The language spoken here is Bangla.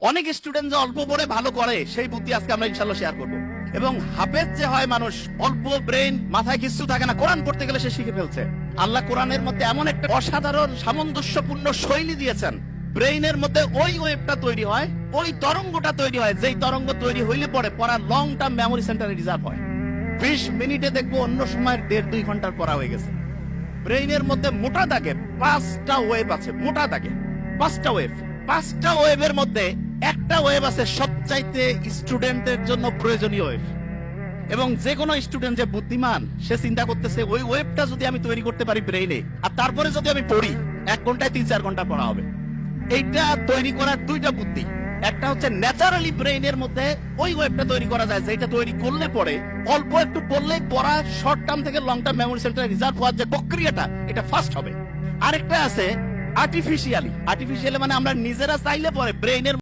অনেক স্টুডেন্ট যে অল্প পড়ে ভালো করে সেই বুদ্ধি আজকে আমরা ইনশাআল্লাহ শেয়ার করব। এবং হাফেজ যে হয় মানুষ, অল্প ব্রেন, মাথায় কিছু থাকে না, কোরআন পড়তে গেলে সে শিখে ফেলছে। আল্লাহ কোরআনের মধ্যে এমন একটা অসাধারণ সামঞ্জস্যপূর্ণ শৈলী দিয়েছেন, ব্রেইনের মধ্যে ওই ওয়েভটা তৈরি হয়, ওই তরঙ্গটা তৈরি হয়, যেই তরঙ্গ তৈরি হইলে পরে পড়া লং টার্ম মেমোরি সেন্টারে রিজার্ভ হয়। 20 মিনিটে দেখবো অন্য সময় 1.5-2 ঘন্টার পড়া হয়ে গেছে। ব্রেইনের মধ্যে মোটা দাগে 5টা ওয়েভ আছে, মোটা দাগে 5টা ওয়েভ। 5টা ওয়েভের মধ্যে একটা ওয়েভ আছে সবচাইতে স্টুডেন্টের জন্য প্রয়োজনীয় ওয়েভ। এবং যে কোনো স্টুডেন্ট যে বুদ্ধিমান, সে চিন্তা করতেছে ওই ওয়েভটা যদি আমি তৈরি করতে পারি ব্রেইনে, আর তারপরে যদি আমি পড়ি 1 ঘন্টায় 3-4 ঘন্টা পড়া হবে। এইটা তৈরি করার 2টা বুদ্ধি। একটা হচ্ছে ন্যাচারালি ব্রেইনের মধ্যে ওই ওয়েভটা তৈরি করা যায়, যেটা তৈরি করলে পরে অল্প একটু পড়লেই পড়া শর্ট টার্ম থেকে লং টার্ম মেমোরি সেন্টারে রিজার্ভ হওয়ার যে প্রক্রিয়াটা, এটা ফাস্ট হবে। আরেকটা আছে আর্টিফিশিয়ালি মানে আমরা নিজেরা চাইলে পরে ব্রেইনের